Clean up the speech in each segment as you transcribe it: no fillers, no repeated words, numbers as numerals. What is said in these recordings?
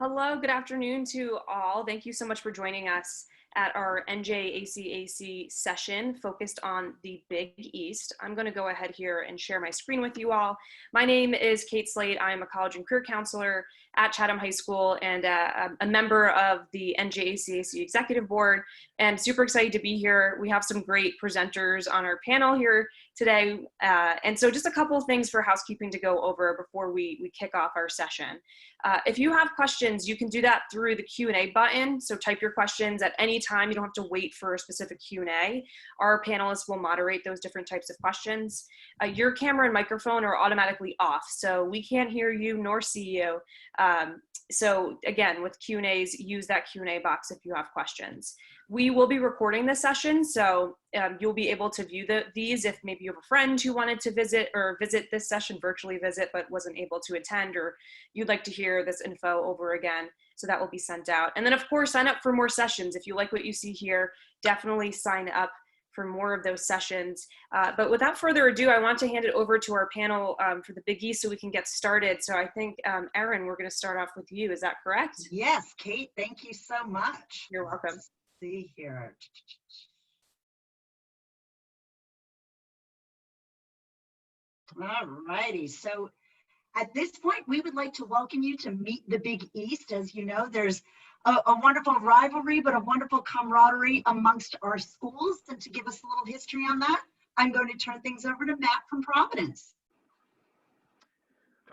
Hello, good afternoon to all. Thank you so much for joining us at our NJACAC session focused on the Big East. I'm going to go ahead here and share my screen with you all. My name is Kate Slate. I'm a college and career counselor at Chatham High School and a member of the NJACAC Executive Board. And super excited to be here. We have some great presenters on our panel here today. And so just a couple of things for housekeeping to go over before we kick off our session. If you have questions, you can do that through the Q&A button. So type your questions at any time. You don't have to wait for a specific Q&A. Our panelists will moderate those different types of questions. Your camera and microphone are automatically off, so we can't hear you nor see you. So again, with Q&As, use that Q&A box if you have questions. We will be recording this session, so you'll be able to view these if maybe you have a friend who wanted to visit this session, virtually visit, but wasn't able to attend, or you'd like to hear this info over again. So that will be sent out. And then of course, sign up for more sessions. If you like what you see here, definitely sign up for more of those sessions. But without further ado, I want to hand it over to our panel for the Big East so we can get started. So I think, Erin, we're gonna start off with you. Is that correct? Yes, Kate, thank you so much. You're welcome. Let's see here. All righty, so at this point, we would like to welcome you to Meet the Big East. As you know, there's a wonderful rivalry, but a wonderful camaraderie amongst our schools. And to give us a little history on that, I'm going to turn things over to Matt from Providence.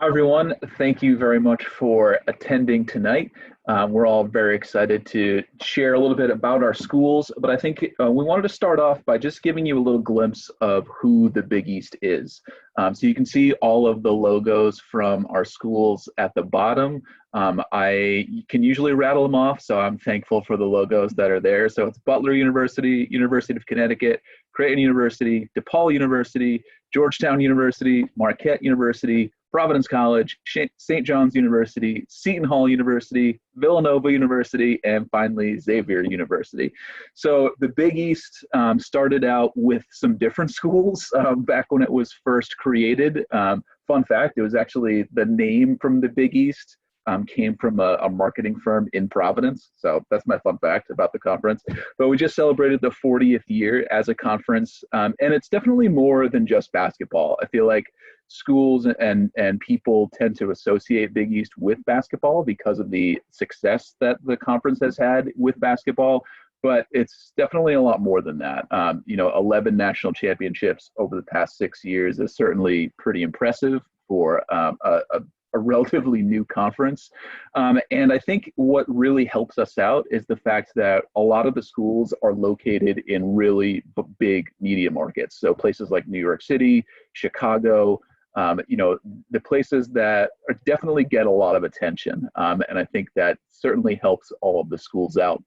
Hi, everyone. Thank you very much for attending tonight. We're all very excited to share a little bit about our schools, but I think we wanted to start off by just giving you a little glimpse of who the Big East is. So you can see all of the logos from our schools at the bottom. I can usually rattle them off, so I'm thankful for the logos that are there. So it's Butler University, University of Connecticut, Creighton University, DePaul University, Georgetown University, Marquette University, Providence College, St. John's University, Seton Hall University, Villanova University, and finally Xavier University. So the Big East started out with some different schools back when it was first created. Fun fact, it was actually the name from the Big East came from a marketing firm in Providence. So that's my fun fact about the conference. But we just celebrated the 40th year as a conference. And it's definitely more than just basketball. I feel like schools and people tend to associate Big East with basketball because of the success that the conference has had with basketball. But it's definitely a lot more than that. 11 national championships over the past 6 years is certainly pretty impressive for a relatively new conference. And I think what really helps us out is the fact that a lot of the schools are located in really big media markets. So places like New York City, Chicago, the places that definitely get a lot of attention. And I think that certainly helps all of the schools out.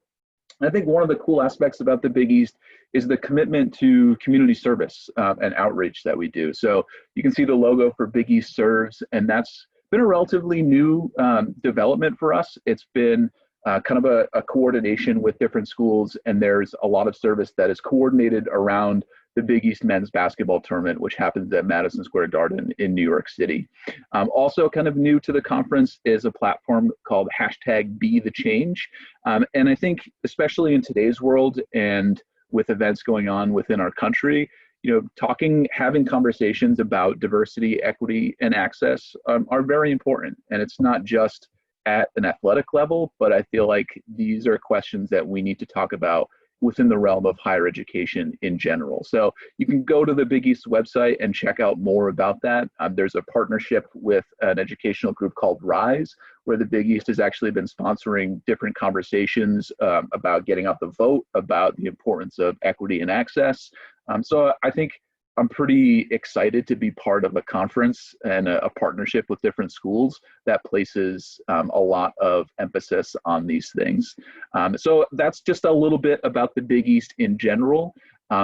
I think one of the cool aspects about the Big East is the commitment to community service and outreach that we do. So you can see the logo for Big East Serves, and that's been a relatively new development for us. It's been kind of a coordination with different schools, and there's a lot of service that is coordinated around the Big East men's basketball tournament, which happens at Madison Square Garden in New York City. Also kind of new to the conference is a platform called #BeTheChange. And I think especially in today's world and with events going on within our country, having conversations about diversity, equity, and access are very important. And it's not just at an athletic level, but I feel like these are questions that we need to talk about within the realm of higher education in general. So you can go to the Big East website and check out more about that. There's a partnership with an educational group called RISE, where the Big East has actually been sponsoring different conversations about getting out the vote, about the importance of equity and access. So I think I'm pretty excited to be part of a conference and a partnership with different schools that places a lot of emphasis on these things. So that's just a little bit about the Big East in general.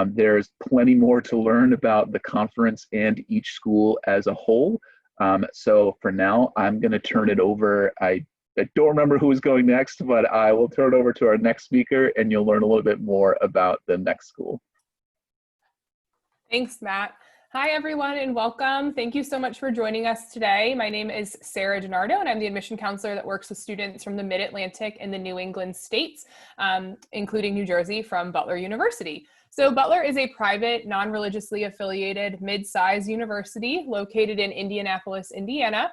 There's plenty more to learn about the conference and each school as a whole. So for now, I'm going to turn it over. I don't remember who is going next, but I will turn it over to our next speaker, and you'll learn a little bit more about the next school. Thanks, Matt. Hi, everyone, and welcome. Thank you so much for joining us today. My name is Sarah DiNardo, and I'm the admission counselor that works with students from the Mid-Atlantic and the New England states, including New Jersey, from Butler University. So Butler is a private, non-religiously affiliated, mid-sized university located in Indianapolis, Indiana.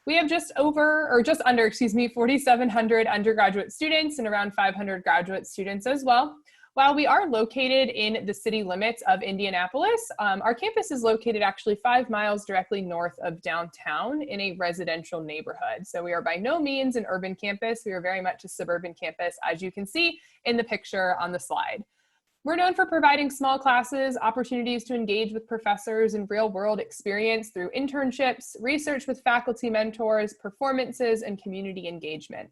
We have just under 4,700 undergraduate students and around 500 graduate students as well. While we are located in the city limits of Indianapolis, our campus is located actually 5 miles directly north of downtown in a residential neighborhood. So we are by no means an urban campus. We are very much a suburban campus, as you can see in the picture on the slide. We're known for providing small classes, opportunities to engage with professors and real-world experience through internships, research with faculty mentors, performances, and community engagement.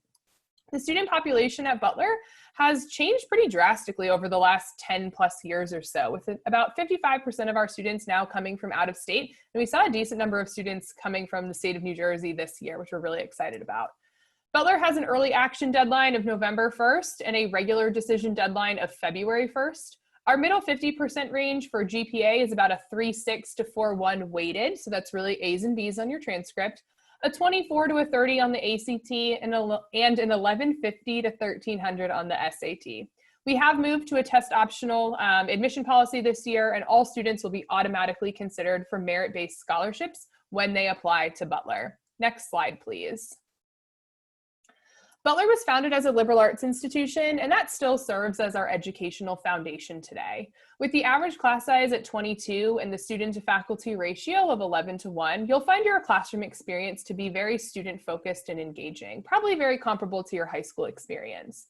The student population at Butler has changed pretty drastically over the last 10 plus years or so, with about 55% of our students now coming from out of state. And we saw a decent number of students coming from the state of New Jersey this year, which we're really excited about. Butler has an early action deadline of November 1st and a regular decision deadline of February 1st. Our middle 50% range for GPA is about a 3.6 to 4.1 weighted, so that's really A's and B's on your transcript. A 24 to a 30 on the ACT, and an 1150 to 1300 on the SAT. We have moved to a test optional admission policy this year, and all students will be automatically considered for merit-based scholarships when they apply to Butler. Next slide, please. Butler was founded as a liberal arts institution, and that still serves as our educational foundation today. With the average class size at 22 and the student to faculty ratio of 11:1, you'll find your classroom experience to be very student-focused and engaging, probably very comparable to your high school experience.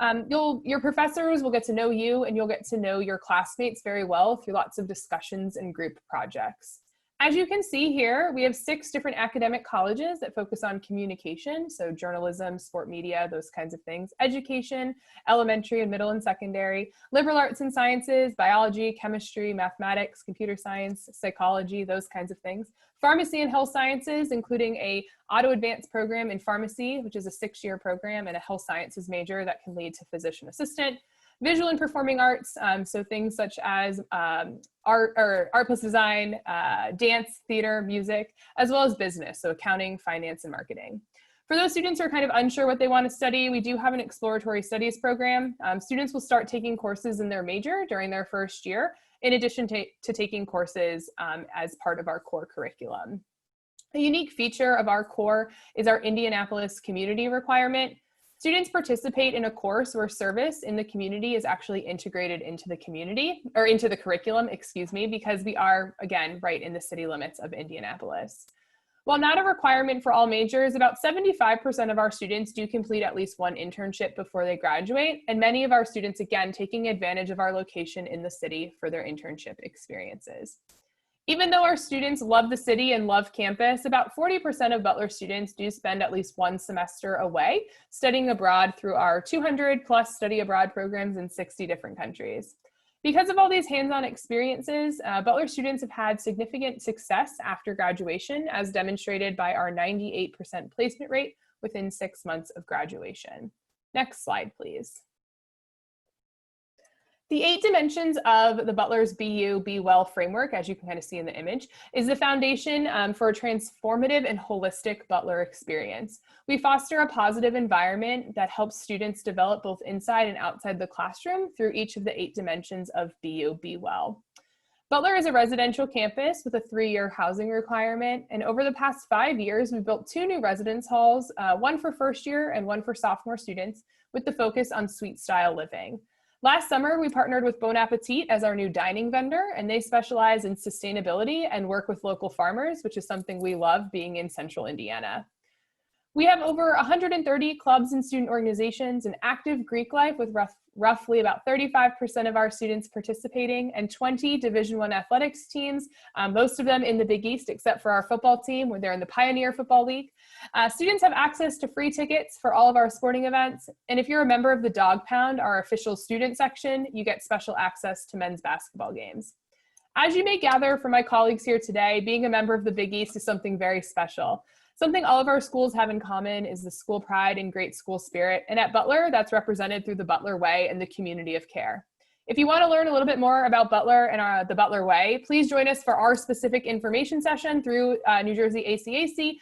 Your professors will get to know you, and you'll get to know your classmates very well through lots of discussions and group projects. As you can see here, we have 6 different academic colleges that focus on communication, so journalism, sport media, those kinds of things, education, elementary and middle and secondary, liberal arts and sciences, biology, chemistry, mathematics, computer science, psychology, those kinds of things, pharmacy and health sciences, including a auto advanced program in pharmacy, which is a 6-year program, and a health sciences major that can lead to physician assistant. Visual and performing arts, so things such as art plus design, dance, theater, music, as well as business, so accounting, finance, and marketing. For those students who are kind of unsure what they want to study, we do have an exploratory studies program. Students will start taking courses in their major during their first year, in addition to taking courses as part of our core curriculum. A unique feature of our core is our Indianapolis community requirement. Students participate in a course where service in the community is actually integrated into the curriculum, because we are, again, right in the city limits of Indianapolis. While not a requirement for all majors, about 75% of our students do complete at least one internship before they graduate, and many of our students, again, taking advantage of our location in the city for their internship experiences. Even though our students love the city and love campus, about 40% of Butler students do spend at least one semester away studying abroad through our 200 plus study abroad programs in 60 different countries. Because of all these hands-on experiences, Butler students have had significant success after graduation, as demonstrated by our 98% placement rate within 6 months of graduation. Next slide, please. The 8 dimensions of the Butler's Be You, Be Well framework, as you can kind of see in the image, is the foundation for a transformative and holistic Butler experience. We foster a positive environment that helps students develop both inside and outside the classroom through each of the 8 dimensions of Be You, Be Well. Butler is a residential campus with a 3-year housing requirement, and over the past 5 years, we've built 2 new residence halls, one for first year and one for sophomore students, with the focus on suite style living. Last summer, we partnered with Bon Appetit as our new dining vendor, and they specialize in sustainability and work with local farmers, which is something we love being in central Indiana. We have over 130 clubs and student organizations, and active Greek life with roughly about 35% of our students participating, and 20 Division I athletics teams, most of them in the Big East except for our football team, where they're in the Pioneer Football League. Students have access to free tickets for all of our sporting events, and if you're a member of the Dog Pound, our official student section, you get special access to men's basketball games. As you may gather from my colleagues here today, being a member of the Big East is something very special. Something all of our schools have in common is the school pride and great school spirit, and at Butler, that's represented through the Butler Way and the community of care. If you want to learn a little bit more about Butler and the Butler Way, please join us for our specific information session through New Jersey ACAC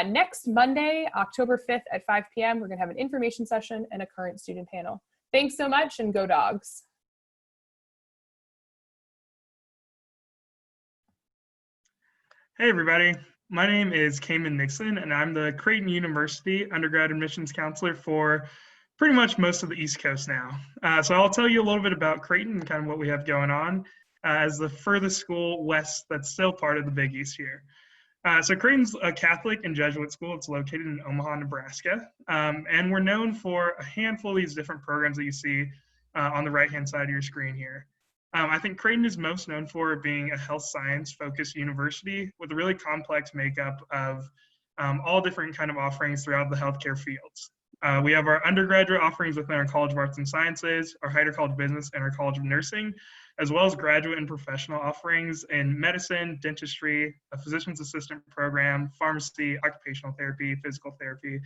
next Monday, October 5th at 5 p.m. We're going to have an information session and a current student panel. Thanks so much, and go Dogs. Hey everybody, my name is Cayman Nixon and I'm the Creighton University undergrad admissions counselor for pretty much most of the East Coast now. So I'll tell you a little bit about Creighton and kind of what we have going on as the furthest school west that's still part of the Big East here. So Creighton's a Catholic and Jesuit school. It's located in Omaha, Nebraska. And we're known for a handful of these different programs that you see on the right-hand side of your screen here. I think Creighton is most known for being a health science focused university with a really complex makeup of all different kind of offerings throughout the healthcare fields. We have our undergraduate offerings within our College of Arts and Sciences, our Heider College of Business, and our College of Nursing, as well as graduate and professional offerings in medicine, dentistry, a physician's assistant program, pharmacy, occupational therapy, physical therapy,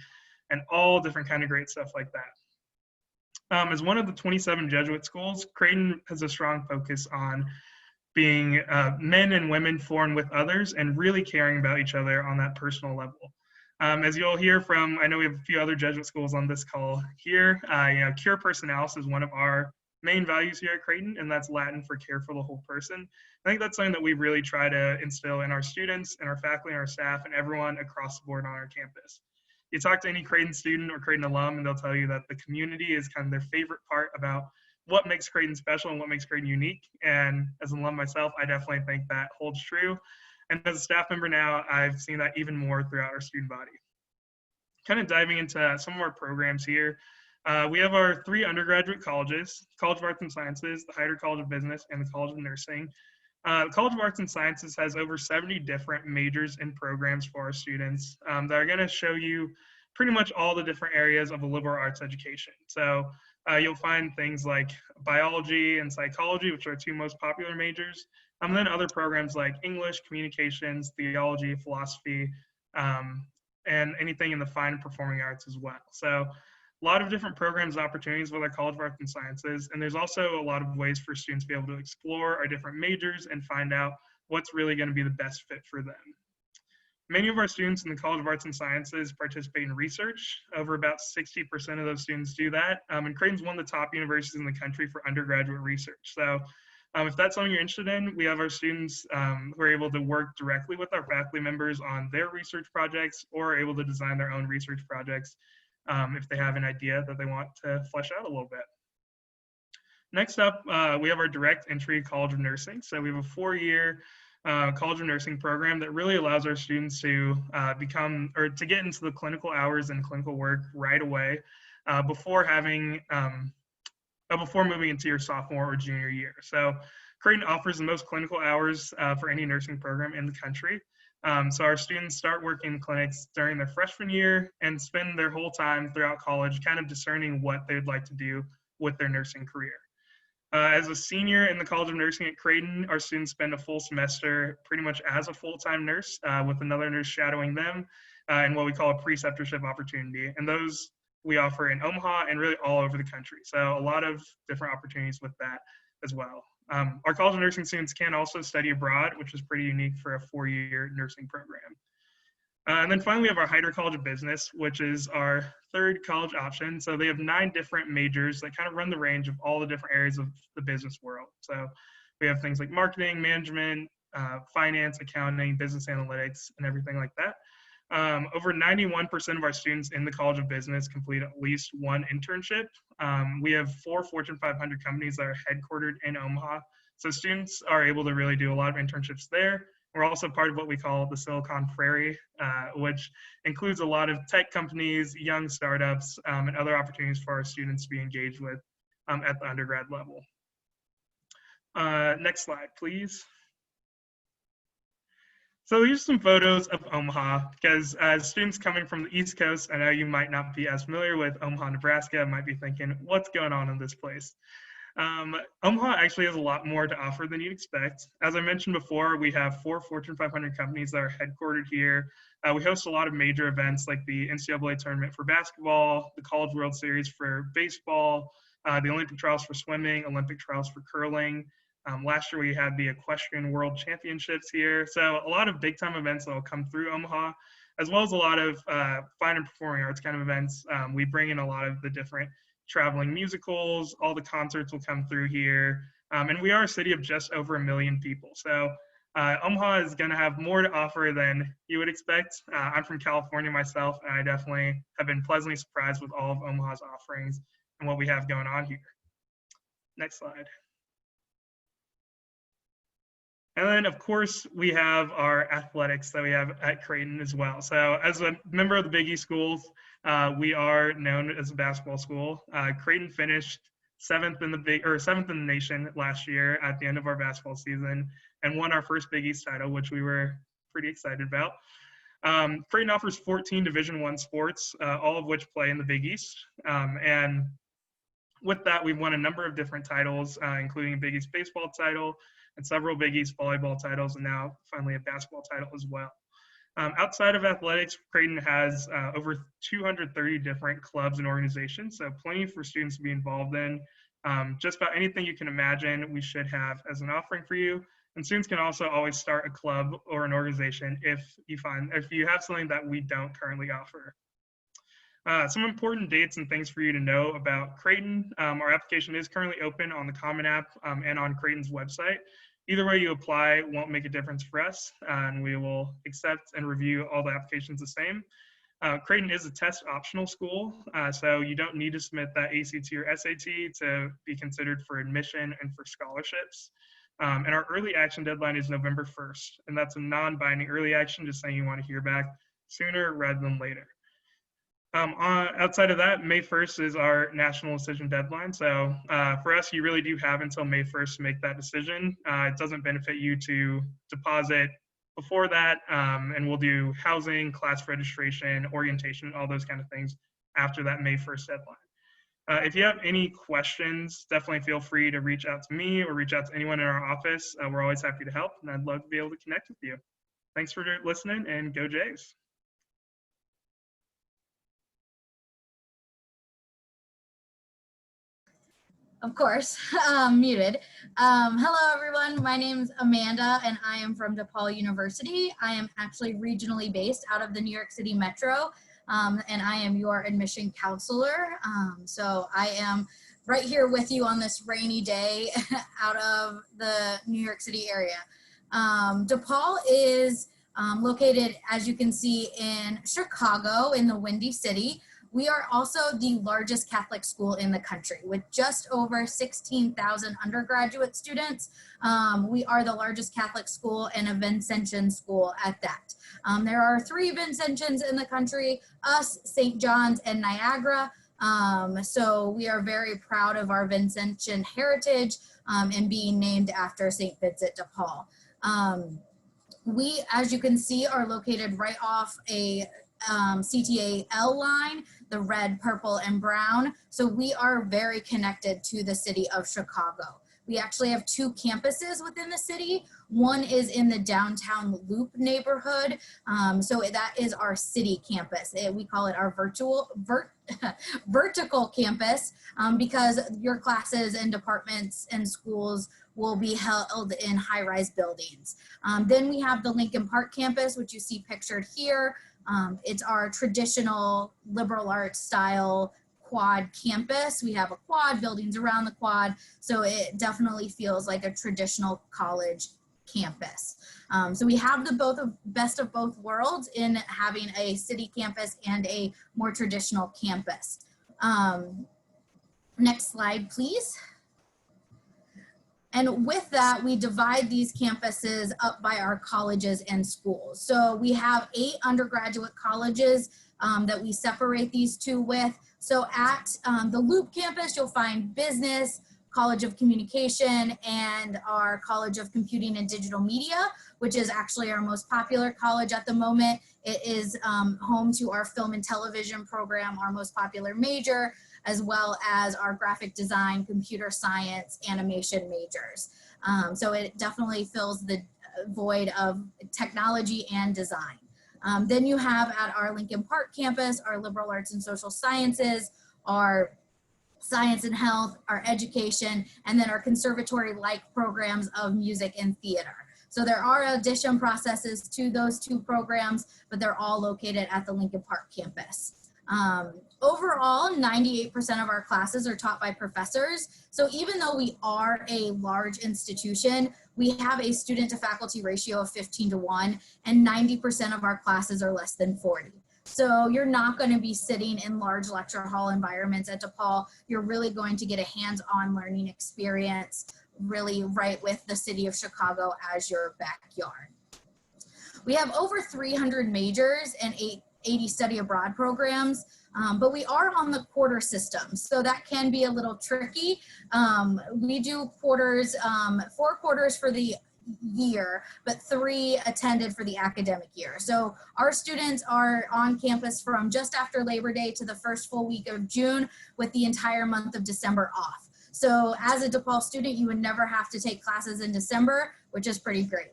and all different kind of great stuff like that. As one of the 27 Jesuit schools, Creighton has a strong focus on being men and women for and with others and really caring about each other on that personal level. As you'll hear from, I know we have a few other Jesuit schools on this call here, cure personalis is one of our main values here at Creighton, and that's Latin for care for the whole person. I think that's something that we really try to instill in our students and our faculty and our staff and everyone across the board on our campus. You talk to any Creighton student or Creighton alum and they'll tell you that the community is kind of their favorite part about what makes Creighton special and what makes Creighton unique. And as an alum myself, I definitely think that holds true. And as a staff member now, I've seen that even more throughout our student body. Kind of diving into some of our programs here. We have our 3 undergraduate colleges, College of Arts and Sciences, the Heider College of Business, and the College of Nursing. The College of Arts and Sciences has over 70 different majors and programs for our students that are going to show you pretty much all the different areas of a liberal arts education. So you'll find things like biology and psychology, which are 2 most popular majors, and then other programs like English, communications, theology, philosophy, and anything in the fine and performing arts as well. So a lot of different programs and opportunities with our College of Arts and Sciences, and there's also a lot of ways for students to be able to explore our different majors and find out what's really going to be the best fit for them. Many of our students in the College of Arts and Sciences participate in research. Over about 60% of those students do that, and Creighton's one of the top universities in the country for undergraduate research. So if that's something you're interested in, we have our students who are able to work directly with our faculty members on their research projects or are able to design their own research projects if they have an idea that they want to flesh out a little bit. Next up, we have our direct entry College of Nursing. So we have a 4-year College of Nursing program that really allows our students to to get into the clinical hours and clinical work right away before moving into your sophomore or junior year. So Creighton offers the most clinical hours for any nursing program in the country. So our students start working in clinics during their freshman year and spend their whole time throughout college kind of discerning what they'd like to do with their nursing career. As a senior in the College of Nursing at Creighton, our students spend a full semester pretty much as a full-time nurse with another nurse shadowing them in what we call a preceptorship opportunity. And those we offer in Omaha and really all over the country. So a lot of different opportunities with that as well. Our College of Nursing students can also study abroad, which is pretty unique for a 4-year nursing program. And then finally, we have our Heider College of Business, which is our 3rd college option. So they have 9 different majors that kind of run the range of all the different areas of the business world. So we have things like marketing, management, finance, accounting, business analytics, and everything like that. Over 91% of our students in the College of Business complete at least 1 internship. We have 4 Fortune 500 companies that are headquartered in Omaha. So students are able to really do a lot of internships there. We're also part of what we call the Silicon Prairie, which includes a lot of tech companies, young startups, and other opportunities for our students to be engaged with at the undergrad level. Next slide, please. So here's some photos of Omaha, because as students coming from the East Coast, I know you might not be as familiar with Omaha, Nebraska, might be thinking, what's going on in this place? Omaha actually has a lot more to offer than you'd expect. As I mentioned before, we have 4 Fortune 500 companies that are headquartered here. We host a lot of major events like the NCAA tournament for basketball, the College World Series for baseball, the Olympic trials for swimming, Olympic trials for curling. Last year we had the Equestrian World Championships here. So a lot of big time events that will come through Omaha, as well as a lot of fine and performing arts kind of events. We bring in a lot of the different traveling musicals, all the concerts will come through here. And we are a city of just over 1 million people. So Omaha is going to have more to offer than you would expect. I'm from California myself, and I definitely have been pleasantly surprised with all of Omaha's offerings and what we have going on here. Next slide. And then, of course, we have our athletics that we have at Creighton as well. So as a member of the Big East schools, we are known as a basketball school. Creighton finished seventh in the nation last year at the end of our basketball season and won our first Big East title, which we were pretty excited about. Creighton offers 14 Division I sports, all of which play in the Big East. And with that, we've won a number of different titles, including a Big East baseball title and several Big East volleyball titles, and now finally a basketball title as well. Outside of athletics, Creighton has over 230 different clubs and organizations, so plenty for students to be involved in. Just about anything you can imagine we should have as an offering for you. And students can also always start a club or an organization if you have something that we don't currently offer. Some important dates and things for you to know about Creighton. Our application is currently open on the Common App and on Creighton's website. Either way you apply won't make a difference for us, and we will accept and review all the applications the same. Creighton is a test optional school, so you don't need to submit that ACT or SAT to be considered for admission and for scholarships. And our early action deadline is November 1st, and that's a non-binding early action, just saying you want to hear back sooner rather than later. Outside of that, May 1st is our national decision deadline. So for us, you really do have until May 1st to make that decision. It doesn't benefit you to deposit before that, and we'll do housing, class registration, orientation, all those kind of things after that May 1st deadline. If you have any questions, definitely feel free to reach out to me or reach out to anyone in our office. We're always happy to help, and I'd love to be able to connect with you. Thanks for listening, and go Jays. Of course, muted. Hello, everyone. My name's Amanda, and I am from DePaul University. I am actually regionally based out of the New York City Metro, and I am your admission counselor. So I am right here with you on this rainy day out of the New York City area. DePaul is located, as you can see, in Chicago, in the Windy City. We are also the largest Catholic school in the country with just over 16,000 undergraduate students. We are the largest Catholic school and a Vincentian school at that. There are 3 Vincentians in the country, us, St. John's, and Niagara. So we are very proud of our Vincentian heritage and being named after St. Vincent de Paul. We, as you can see, are located right off a CTAL line, the red, purple, and brown. So we are very connected to the city of Chicago. We actually have 2 campuses within the city. One is in the downtown Loop neighborhood. So that is our city campus. We call it our vertical campus because your classes and departments and schools will be held in high-rise buildings. Then we have the Lincoln Park campus, which you see pictured here. It's our traditional liberal arts style quad campus. We have a quad, buildings around the quad, so it definitely feels like a traditional college campus. So we have the best of both worlds in having a city campus and a more traditional campus. Next slide, please. And with that, we divide these campuses up by our colleges and schools. So we have 8 undergraduate colleges that we separate these 2 with. So at the Loop campus, you'll find business, College of Communication, and our College of Computing and Digital Media, which is actually our most popular college at the moment. It is home to our film and television program, our most popular major, as well as our graphic design, computer science, animation majors. So it definitely fills the void of technology and design. Then you have at our Lincoln Park campus, our liberal arts and social sciences, our science and health, our education, and then our conservatory-like programs of music and theater. So there are addition processes to those two programs, but they're all located at the Lincoln Park campus. Overall, 98% of our classes are taught by professors. So even though we are a large institution, we have a student to faculty ratio of 15:1, and 90% of our classes are less than 40. So you're not going to be sitting in large lecture hall environments at DePaul. You're really going to get a hands-on learning experience, really right with the city of Chicago as your backyard. We have over 300 majors and 80 study abroad programs, but we are on the quarter system, so that can be a little tricky. We do quarters, 4 quarters for the year, but 3 attended for the academic year. So our students are on campus from just after Labor Day to the first full week of June, with the entire month of December off. So as a DePaul student, you would never have to take classes in December, which is pretty great.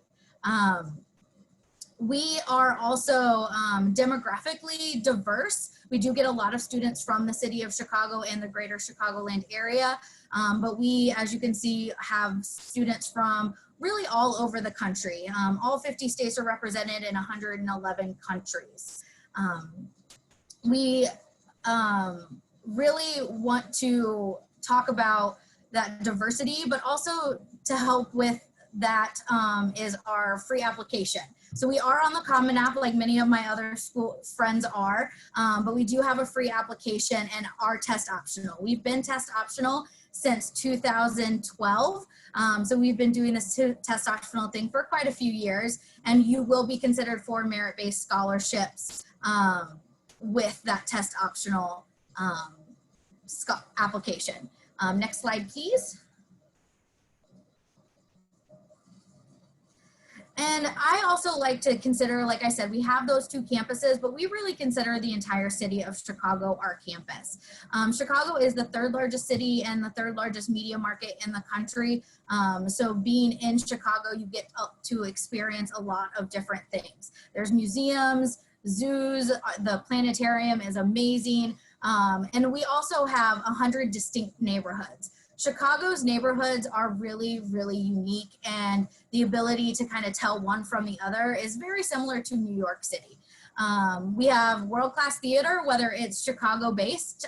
We are also demographically diverse. We do get a lot of students from the city of Chicago and the greater Chicagoland area, but we, as you can see, have students from really all over the country. All 50 states are represented in 111 countries. We really want to talk about that diversity, but also to help with that is our free application. So we are on the Common App like many of my other school friends are, but we do have a free application and are test optional. We've been test optional since 2012. So we've been doing this test optional thing for quite a few years, and you will be considered for merit-based scholarships with that test optional application. Next slide, please. And I also like to consider, like I said, we have those 2 campuses, but we really consider the entire city of Chicago our campus. Chicago is the 3rd largest city and the 3rd largest media market in the country. So being in Chicago, you get to experience a lot of different things. There's museums, zoos, the planetarium is amazing. And we also have 100 distinct neighborhoods. Chicago's neighborhoods are really, really unique, and the ability to kind of tell one from the other is very similar to New York City. We have world-class theater, whether it's Chicago-based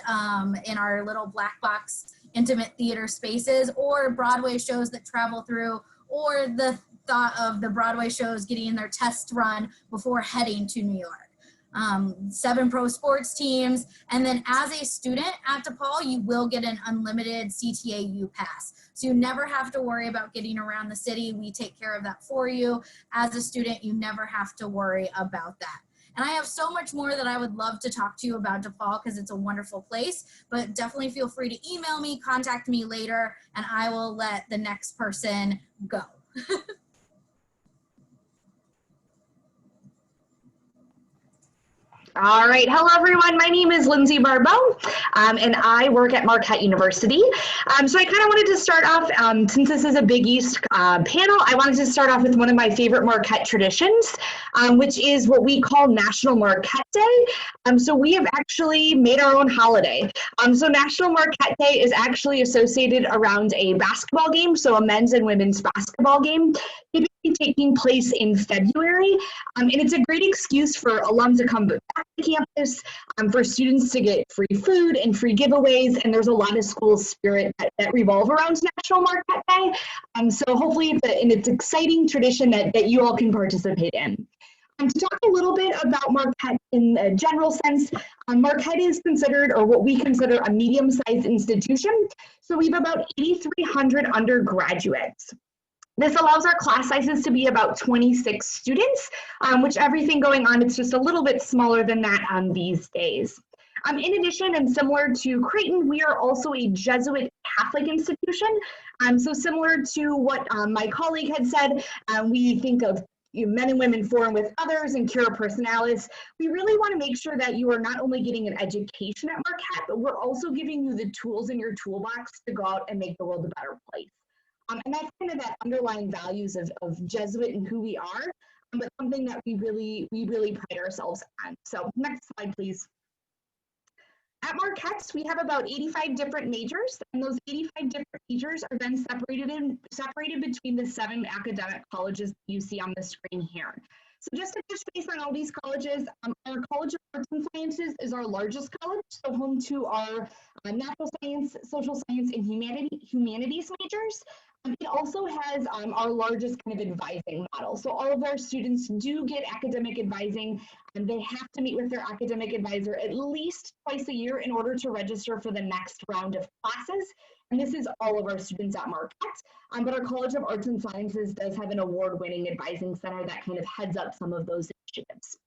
in our little black box intimate theater spaces, or Broadway shows that travel through, or the thought of the Broadway shows getting their test run before heading to New York. 7 pro sports teams, and then as a student at DePaul, you will get an unlimited CTA U pass. So you never have to worry about getting around the city. We take care of that for you. As a student, you never have to worry about that. And I have so much more that I would love to talk to you about DePaul because it's a wonderful place, but definitely feel free to email me, contact me later, and I will let the next person go. All right. Hello, everyone. My name is Lindsay Barbeau, and I work at Marquette University. So I kind of wanted to start off, since this is a Big East panel, I wanted to start off with one of my favorite Marquette traditions, which is what we call National Marquette Day. So we have actually made our own holiday. So National Marquette Day is actually associated around a basketball game, so a men's and women's basketball game, typically taking place in February. And it's a great excuse for alums to come back to campus, for students to get free food and free giveaways, and there's a lot of school spirit that revolve around National Marquette Day. So hopefully it's an exciting tradition that you all can participate in. To talk a little bit about Marquette in a general sense, Marquette is considered, or what we consider, a medium-sized institution. So we have about 8,300 undergraduates. This allows our class sizes to be about 26 students, which everything going on, it's just a little bit smaller than that these days. In addition, and similar to Creighton, we are also a Jesuit Catholic institution. So similar to what my colleague had said, we think of men and women form with others and cura personalis. We really want to make sure that you are not only getting an education at Marquette, but we're also giving you the tools in your toolbox to go out and make the world a better place. And that's kind of that underlying values of Jesuit and who we are, but something that we really pride ourselves on. So next slide, please. At Marquette, we have about 85 different majors, and those 85 different majors are then separated between the 7 academic colleges that you see on the screen here. So just to touch base on all these colleges, our College of Arts and Sciences is our largest college, so home to our natural science, social science, and humanities majors. It also has our largest kind of advising model. So all of our students do get academic advising, and they have to meet with their academic advisor at least twice a year in order to register for the next round of classes. And this is all of our students at Marquette. But our College of Arts and Sciences does have an award-winning advising center that kind of heads up some of those initiatives.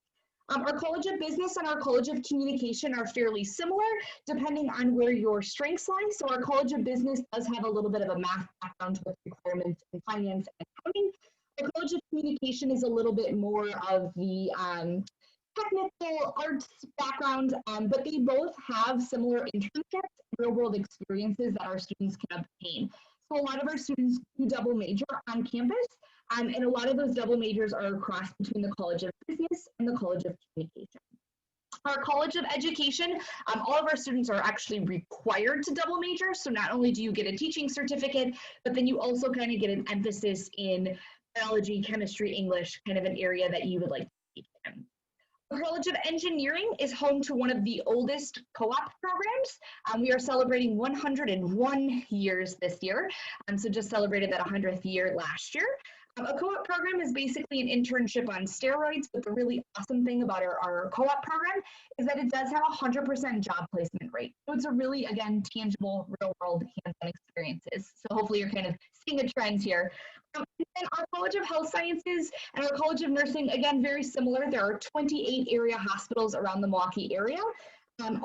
Our College of Business and our College of Communication are fairly similar, depending on where your strengths lie. So our College of Business does have a little bit of a math background with requirements in finance and accounting. Our College of Communication is a little bit more of the technical arts background, but they both have similar internships, real-world experiences that our students can obtain. So a lot of our students do double major on campus, and a lot of those double majors are across between the College of Business and the College of Communication. Our College of Education, all of our students are actually required to double major. So not only do you get a teaching certificate, but then you also kind of get an emphasis in biology, chemistry, English, kind of an area that you would like to teach in. The College of Engineering is home to one of the oldest co-op programs. We are celebrating 101 years this year, so just celebrated that 100th year last year. A co-op program is basically an internship on steroids, but the really awesome thing about our co-op program is that it does have a 100% job placement rate. So it's a really, again, tangible, real-world hands-on experiences. So hopefully you're kind of seeing a trend here. And our College of Health Sciences and our College of Nursing, again, very similar. There are 28 area hospitals around the Milwaukee area.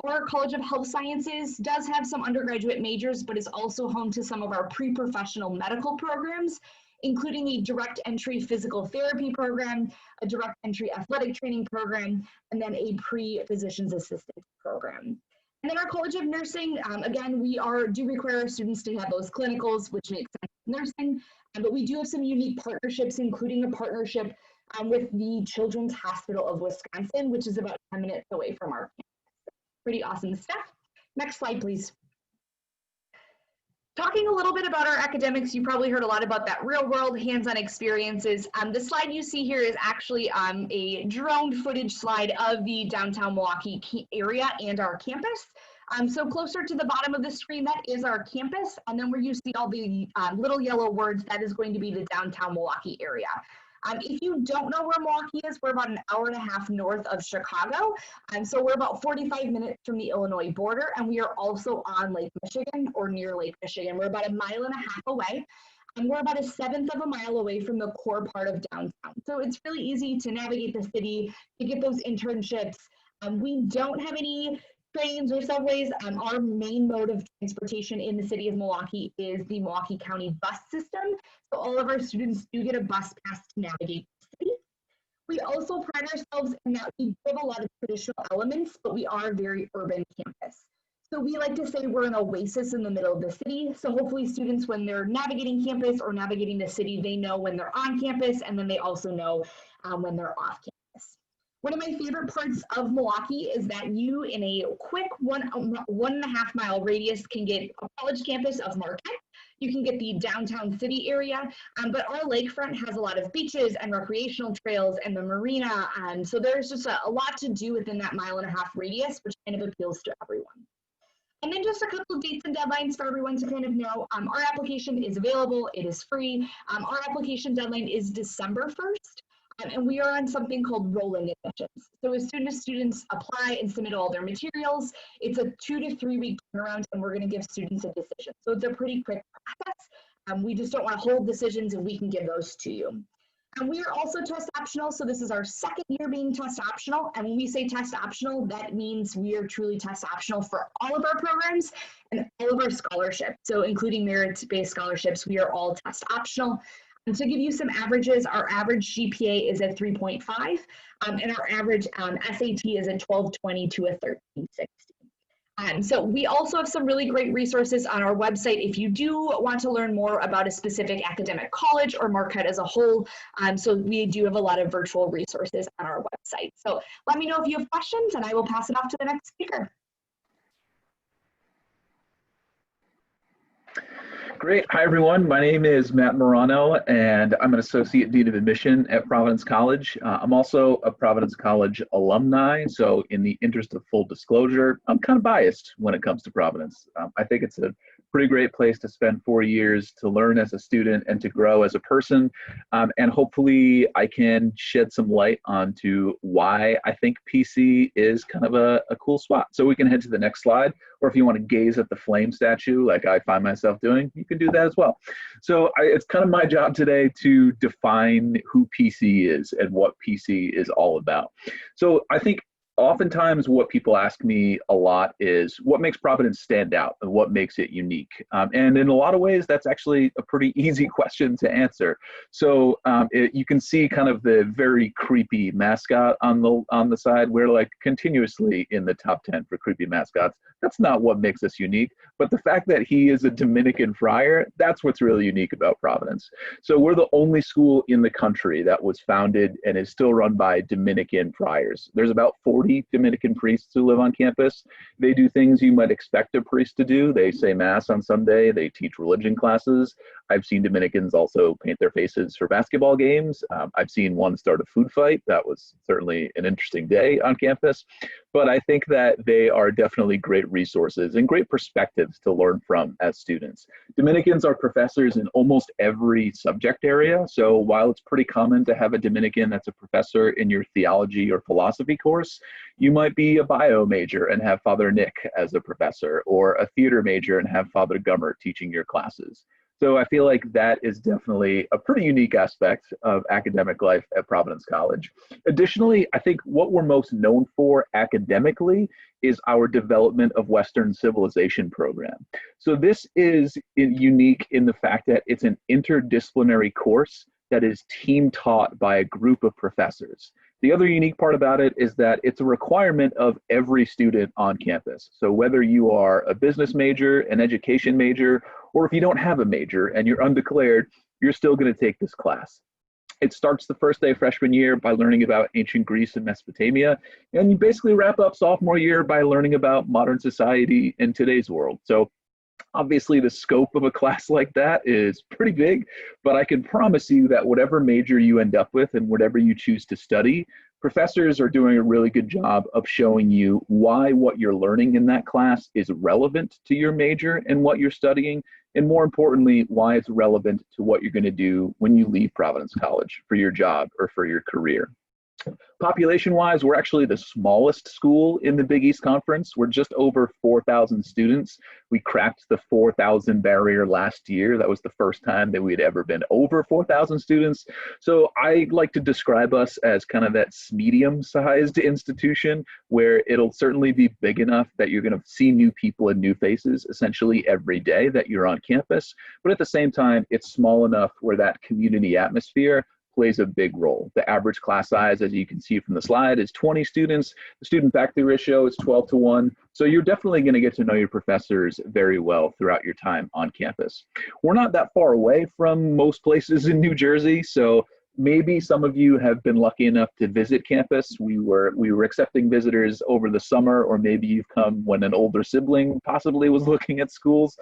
Our College of Health Sciences does have some undergraduate majors, but is also home to some of our pre-professional medical programs, including a direct entry physical therapy program, a direct entry athletic training program, and then a pre-physician's assistant program. And then our College of Nursing, again, we do require our students to have those clinicals, which makes sense in nursing, but we do have some unique partnerships, including a partnership with the Children's Hospital of Wisconsin, which is about 10 minutes away from our campus. Pretty awesome stuff. Next slide, please. Talking a little bit about our academics, you probably heard a lot about that real world hands-on experiences. The slide you see here is actually a drone footage slide of the downtown Milwaukee area and our campus. So closer to the bottom of the screen, that is our campus. And then where you see all the little yellow words, that is going to be the downtown Milwaukee area. If you don't know where Milwaukee is, we're about an hour and a half north of Chicago. So we're about 45 minutes from the Illinois border, and we are also on Lake Michigan or near Lake Michigan. We're about 1.5 miles away, and we're about 1/7 of a mile away from the core part of downtown. So it's really easy to navigate the city, to get those internships. We don't have any trains or subways. Our main mode of transportation in the city of Milwaukee is the Milwaukee County bus system. So all of our students do get a bus pass to navigate the city. We also pride ourselves in that we have a lot of traditional elements, but we are a very urban campus. So we like to say we're an oasis in the middle of the city. So hopefully students, when they're navigating campus or navigating the city, they know when they're on campus, and then they also know when they're off campus. One of my favorite parts of Milwaukee is that you, in a quick 1.5 mile radius, can get a college campus of Marquette. You can get the downtown city area, but our lakefront has a lot of beaches and recreational trails and the marina. So there's just a lot to do within that 1.5 mile radius, which kind of appeals to everyone. And then just a couple of dates and deadlines for everyone to kind of know. Our application is available. It is free. Our application deadline is December 1st. And we are on something called rolling admissions. So as soon as students apply and submit all their materials, it's a 2 to 3 week turnaround, and we're going to give students a decision. So it's a pretty quick process. We just don't want to hold decisions, and we can give those to you. And we are also test optional. So this is our 2nd year being test optional. And when we say test optional, that means we are truly test optional for all of our programs and all of our scholarships. So including merit-based scholarships, we are all test optional. And to give you some averages, our average GPA is at 3.5, and our average SAT is at 1220 to a 1360. So we also have some really great resources on our website if you do want to learn more about a specific academic college or Marquette as a whole. So we do have a lot of virtual resources on our website. So let me know if you have questions, and I will pass it off to the next speaker. Great. Hi, everyone. My name is Matt Morano, and I'm an Associate Dean of Admission at Providence College. I'm also a Providence College alumni, so in the interest of full disclosure, I'm kind of biased when it comes to Providence. I think it's a pretty great place to spend 4 years to learn as a student and to grow as a person. And hopefully I can shed some light onto why I think PC is kind of a cool spot. So we can head to the next slide, or if you want to gaze at the flame statue like I find myself doing, you can do that as well. So it's kind of my job today to define who PC is and what PC is all about. So I think oftentimes what people ask me a lot is what makes Providence stand out and what makes it unique. And in a lot of ways, that's actually a pretty easy question to answer. So you can see kind of the very creepy mascot on the side. We're like continuously in the top 10 for creepy mascots. That's not what makes us unique, but the fact that he is a Dominican friar, that's what's really unique about Providence. So we're the only school in the country that was founded and is still run by Dominican friars. There's about 40 Dominican priests who live on campus. They do things you might expect a priest to do. They say mass on Sunday, they teach religion classes. I've seen Dominicans also paint their faces for basketball games. I've seen one start a food fight. That was certainly an interesting day on campus. But I think that they are definitely great resources and great perspectives to learn from as students. Dominicans are professors in almost every subject area. So while it's pretty common to have a Dominican that's a professor in your theology or philosophy course, you might be a bio major and have Father Nick as a professor, or a theater major and have Father Gummer teaching your classes. So I feel like that is definitely a pretty unique aspect of academic life at Providence College. Additionally, I think what we're most known for academically is our development of Western civilization program. So this is unique in the fact that it's an interdisciplinary course that is team taught by a group of professors. The other unique part about it is that it's a requirement of every student on campus. So whether you are a business major, an education major, or if you don't have a major and you're undeclared, you're still going to take this class. It starts the first day of freshman year by learning about ancient Greece and Mesopotamia, and you basically wrap up sophomore year by learning about modern society in today's world. So obviously the scope of a class like that is pretty big, but I can promise you that whatever major you end up with and whatever you choose to study, professors are doing a really good job of showing you why what you're learning in that class is relevant to your major and what you're studying, and more importantly, why it's relevant to what you're going to do when you leave Providence College for your job or for your career. Population-wise, we're actually the smallest school in the Big East Conference. We're just over 4,000 students. We cracked the 4,000 barrier last year. That was the first time that we'd ever been over 4,000 students. So I like to describe us as kind of that medium-sized institution where it'll certainly be big enough that you're going to see new people and new faces essentially every day that you're on campus. But at the same time, it's small enough where that community atmosphere plays a big role. The average class size, as you can see from the slide, is 20 students. The student faculty ratio is 12-1. So you're definitely going to get to know your professors very well throughout your time on campus. We're not that far away from most places in New Jersey, so maybe some of you have been lucky enough to visit campus. We were accepting visitors over the summer, or maybe you've come when an older sibling possibly was looking at schools.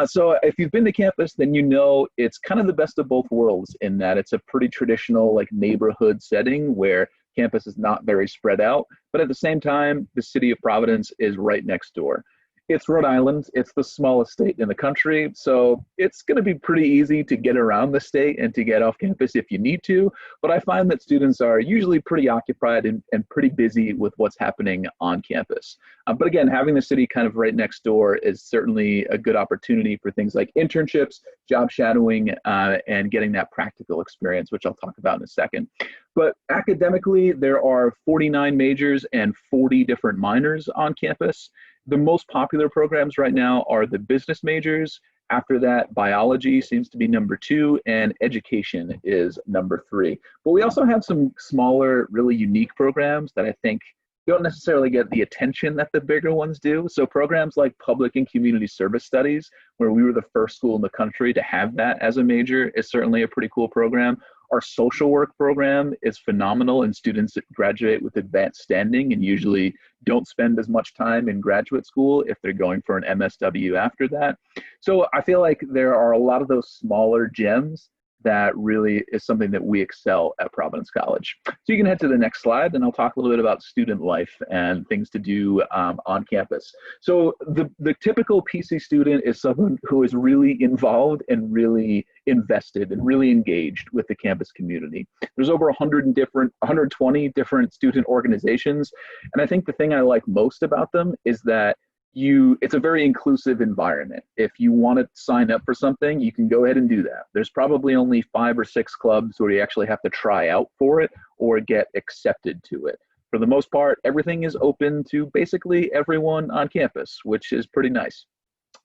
So if you've been to campus, then you know it's kind of the best of both worlds in that it's a pretty traditional like neighborhood setting where campus is not very spread out, but at the same time, the city of Providence is right next door. It's Rhode Island. It's the smallest state in the country, so it's going to be pretty easy to get around the state and to get off campus if you need to, but I find that students are usually pretty occupied and pretty busy with what's happening on campus. But again, having the city kind of right next door is certainly a good opportunity for things like internships, job shadowing, and getting that practical experience, which I'll talk about in a second. But academically, there are 49 majors and 40 different minors on campus. The most popular programs right now are the business majors. After that, biology seems to be number 2, and education is number 3. But we also have some smaller, really unique programs that I think don't necessarily get the attention that the bigger ones do. So programs like public and community service studies, where we were the first school in the country to have that as a major, is certainly a pretty cool program. Our social work program is phenomenal, and students that graduate with advanced standing and usually don't spend as much time in graduate school if they're going for an MSW after that. So I feel like there are a lot of those smaller gems that really is something that we excel at Providence College. So you can head to the next slide, and I'll talk a little bit about student life and things to do on campus. So the typical PC student is someone who is really involved and really invested and really engaged with the campus community. There's over 120 different student organizations, and I think the thing I like most about them is that it's a very inclusive environment. If you want to sign up for something, you can go ahead and do that. There's probably only 5 or 6 clubs where you actually have to try out for it or get accepted to it. For the most part, everything is open to basically everyone on campus, which is pretty nice.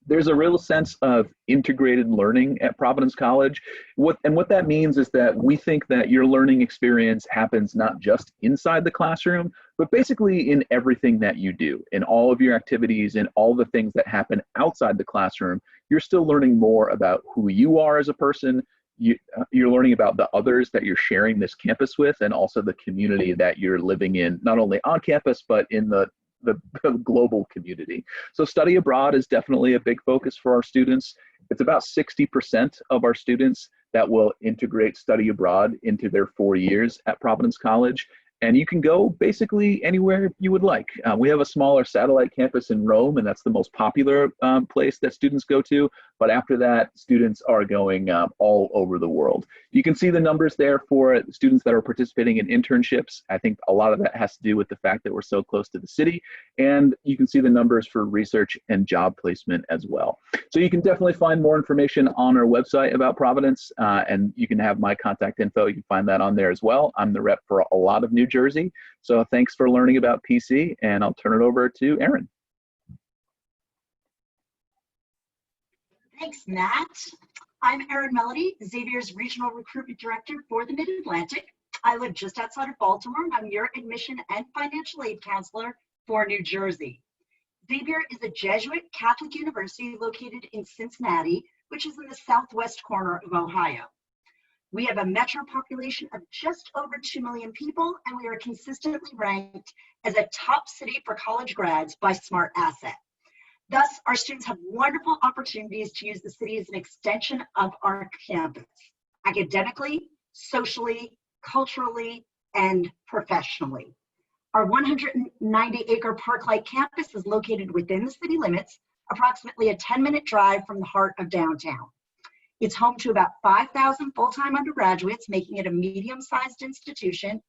There's a real sense of integrated learning at Providence College. What that means is that we think that your learning experience happens not just inside the classroom, but basically in everything that you do, in all of your activities, in all the things that happen outside the classroom. You're still learning more about who you are as a person. You're learning about the others that you're sharing this campus with, and also the community that you're living in, not only on campus, but in the global community. So study abroad is definitely a big focus for our students. It's about 60% of our students that will integrate study abroad into their 4 years at Providence College. And you can go basically anywhere you would like. We have a smaller satellite campus in Rome, and that's the most popular place that students go to. But after that, students are going all over the world. You can see the numbers there for students that are participating in internships. I think a lot of that has to do with the fact that we're so close to the city. And you can see the numbers for research and job placement as well. So you can definitely find more information on our website about Providence, and you can have my contact info. You can find that on there as well. I'm the rep for a lot of New Jersey. So thanks for learning about PC, and I'll turn it over to Erin. Thanks, Matt. I'm Erin Melody, Xavier's Regional Recruitment Director for the Mid-Atlantic. I live just outside of Baltimore, and I'm your admission and financial aid counselor for New Jersey. Xavier is a Jesuit Catholic university located in Cincinnati, which is in the southwest corner of Ohio. We have a metro population of just over 2 million people, and we are consistently ranked as a top city for college grads by Smart Asset. Thus, our students have wonderful opportunities to use the city as an extension of our campus, academically, socially, culturally, and professionally. Our 190-acre park-like campus is located within the city limits, approximately a 10-minute drive from the heart of downtown. It's home to about 5,000 full-time undergraduates, making it a medium-sized institution,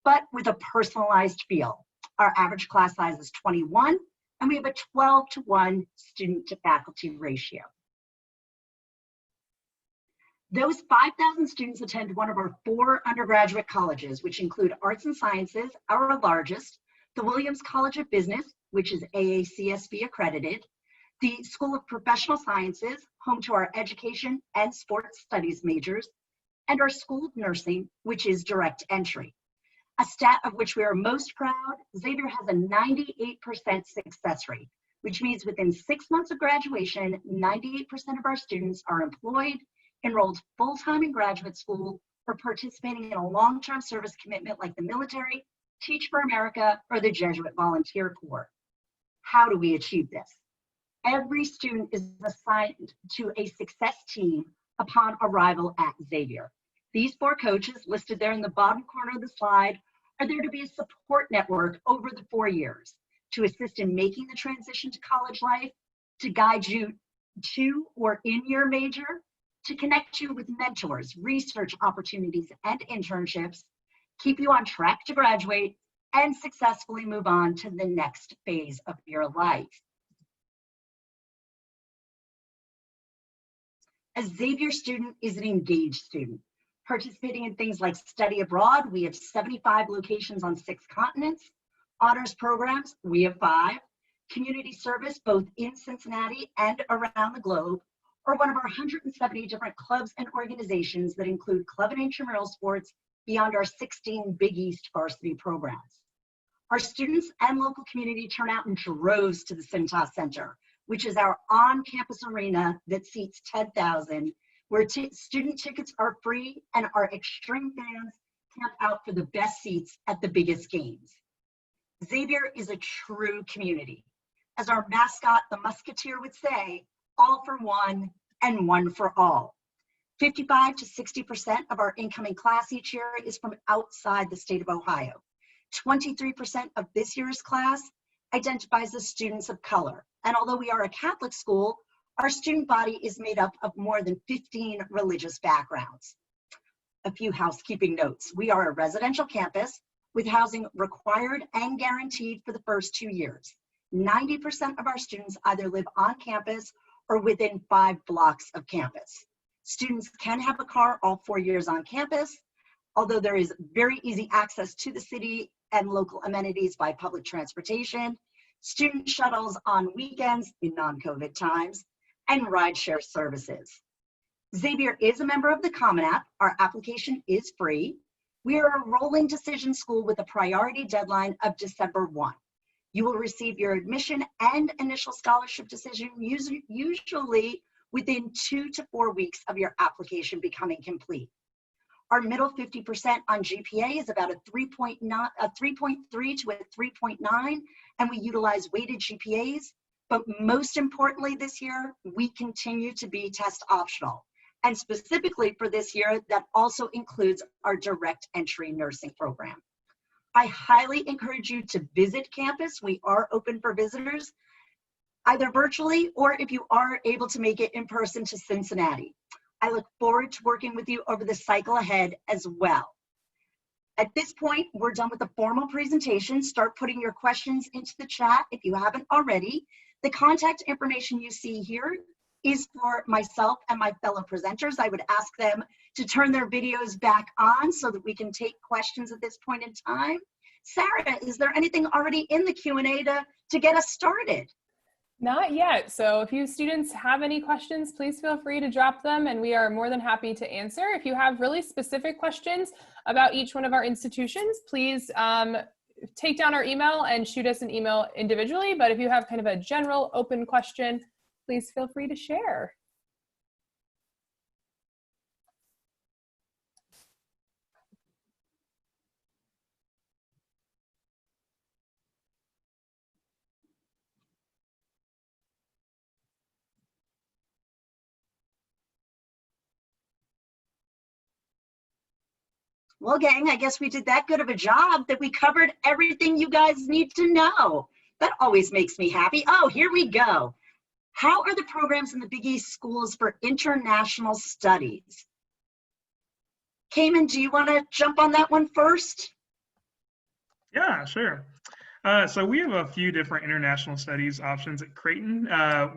but with a personalized feel. Our average class size is 21, and we have a 12-to-1 student-to-faculty ratio. Those 5,000 students attend one of our 4 undergraduate colleges, which include Arts and Sciences, our largest, the Williams College of Business, which is AACSB accredited, the School of Professional Sciences, home to our education and sports studies majors, and our School of Nursing, which is direct entry. A stat of which we are most proud, Xavier has a 98% success rate, which means within 6 months of graduation, 98% of our students are employed, enrolled full-time in graduate school, or participating in a long-term service commitment like the military, Teach for America, or the Jesuit Volunteer Corps. How do we achieve this? Every student is assigned to a success team upon arrival at Xavier. These 4 coaches listed there in the bottom corner of the slide are there to be a support network over the 4 years to assist in making the transition to college life, to guide you to or in your major, to connect you with mentors, research opportunities, and internships, keep you on track to graduate, and successfully move on to the next phase of your life. A Xavier student is an engaged student. Participating in things like study abroad, we have 75 locations on 6 continents. Honors programs, we have 5. Community service, both in Cincinnati and around the globe, or one of our 170 different clubs and organizations that include club and intramural sports beyond our 16 Big East varsity programs. Our students and local community turn out in droves to the Cintas Center, which is our on-campus arena that seats 10,000 where student tickets are free and our extreme fans camp out for the best seats at the biggest games. Xavier is a true community. As our mascot, the Musketeer, would say, all for one and one for all. 55 to 60% of our incoming class each year is from outside the state of Ohio. 23% of this year's class identifies as students of color. And although we are a Catholic school, our student body is made up of more than 15 religious backgrounds. A few housekeeping notes. We are a residential campus with housing required and guaranteed for the first 2 years. 90% of our students either live on campus or within 5 blocks of campus. Students can have a car all 4 years on campus, although there is very easy access to the city and local amenities by public transportation, student shuttles on weekends in non-COVID times, and rideshare services. Xavier is a member of the Common App. Our application is free. We are a rolling decision school with a priority deadline of December 1. You will receive your admission and initial scholarship decision usually within 2 to 4 weeks of your application becoming complete. Our middle 50% on GPA is about a 3.3 to a 3.9, and we utilize weighted GPAs. But most importantly this year, we continue to be test optional. And specifically for this year, that also includes our direct entry nursing program. I highly encourage you to visit campus. We are open for visitors, either virtually or if you are able to make it in person to Cincinnati. I look forward to working with you over the cycle ahead as well. At this point, we're done with the formal presentation. Start putting your questions into the chat if you haven't already. The contact information you see here is for myself and my fellow presenters. I would ask them to turn their videos back on so that we can take questions at this point in time. Sarah, is there anything already in the Q&A to get us started? Not yet. So if you students have any questions, please feel free to drop them and we are more than happy to answer. If you have really specific questions about each one of our institutions, please take down our email and shoot us an email individually. But if you have kind of a general open question, please feel free to share. Well, gang, I guess we did that good of a job that we covered everything you guys need to know. That always makes me happy. Oh, here we go. How are the programs in the Big East schools for international studies? Cayman, do you want to jump on that one first? Yeah, sure. So we have a few different international studies options at Creighton.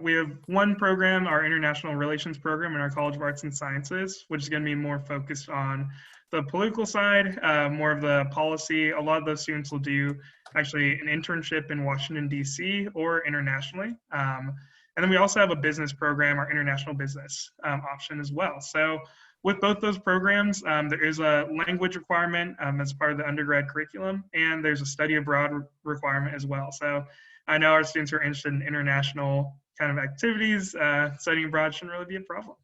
We have one program, our International Relations program in our College of Arts and Sciences, which is going to be more focused on the political side, more of the policy. A lot of those students will do actually an internship in Washington, D.C. or internationally. And then we also have a business program, our international business option as well. So with both those programs, there is a language requirement as part of the undergrad curriculum, and there's a study abroad requirement as well. So I know our students are interested in international kind of activities. Studying abroad shouldn't really be a problem.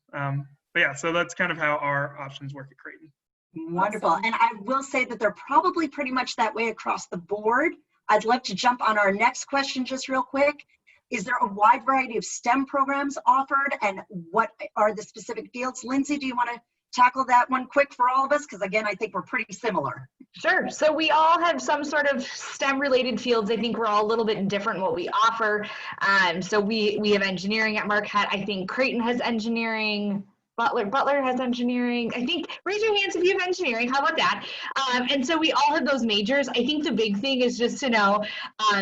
But yeah, so that's kind of how our options work at Creighton. Wonderful. And I will say that they're probably pretty much that way across the board. I'd love to jump on our next question just real quick. Is there a wide variety of STEM programs offered, and what are the specific fields? Lindsay, do you want to tackle that one quick for all of us? Because again, I think we're pretty similar. Sure. So we all have some sort of STEM related fields. I think we're all a little bit different in what we offer. So we have engineering at Marquette. I think Creighton has engineering. Butler has engineering. I think, raise your hands if you have engineering. How about that? And so we all have those majors. I think the big thing is just to know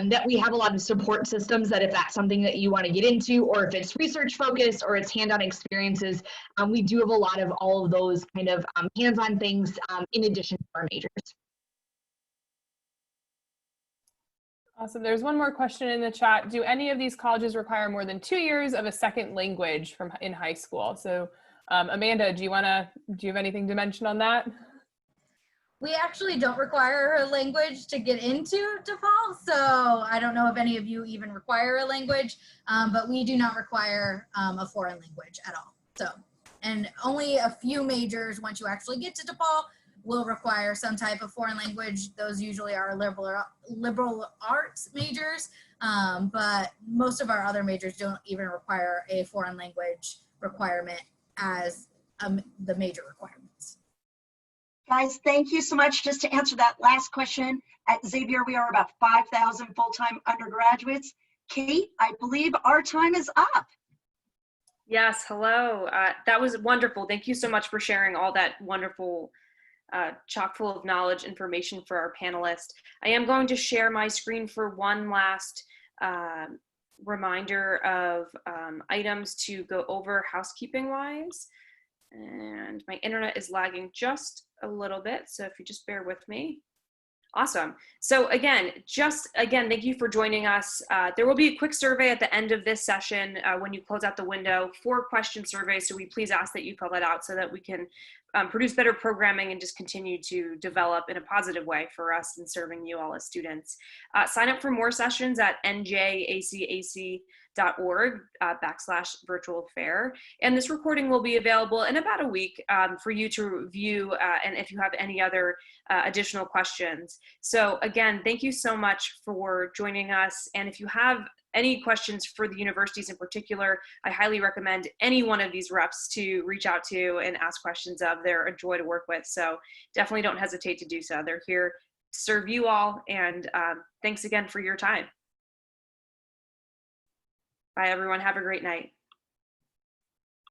that we have a lot of support systems that if that's something that you want to get into, or if it's research focused or it's hands-on experiences, we do have a lot of all of those kind of hands-on things in addition to our majors. Awesome. There's one more question in the chat. Do any of these colleges require more than 2 years of a second language in high school? So Amanda, do you have anything to mention on that? We actually don't require a language to get into DePaul, so I don't know if any of you even require a language, but we do not require a foreign language at all. So, and only a few majors, once you actually get to DePaul, will require some type of foreign language. Those usually are liberal arts majors, but most of our other majors don't even require a foreign language requirement as the major requirements. Guys, thank you so much. Just to answer that last question, at Xavier, we are about 5,000 full-time undergraduates. Kate, I believe our time is up. Yes, hello. That was wonderful. Thank you so much for sharing all that wonderful, chock full of knowledge information for our panelists. I am going to share my screen for one last reminder of items to go over housekeeping-wise. And my internet is lagging just a little bit, so if you just bear with me. Awesome. So again, thank you for joining us. There will be a quick survey at the end of this session when you close out the window, 4-question survey. So we please ask that you fill that out so that we can produce better programming and just continue to develop in a positive way for us in serving you all as students. Sign up for more sessions at NJACAC.org/virtual fair. And this recording will be available in about a week for you to review and if you have any other additional questions. So again, thank you so much for joining us. And if you have any questions for the universities in particular, I highly recommend any one of these reps to reach out to and ask questions of. They're a joy to work with. So definitely don't hesitate to do so. They're here to serve you all. And thanks again for your time. Bye, everyone. Have a great night.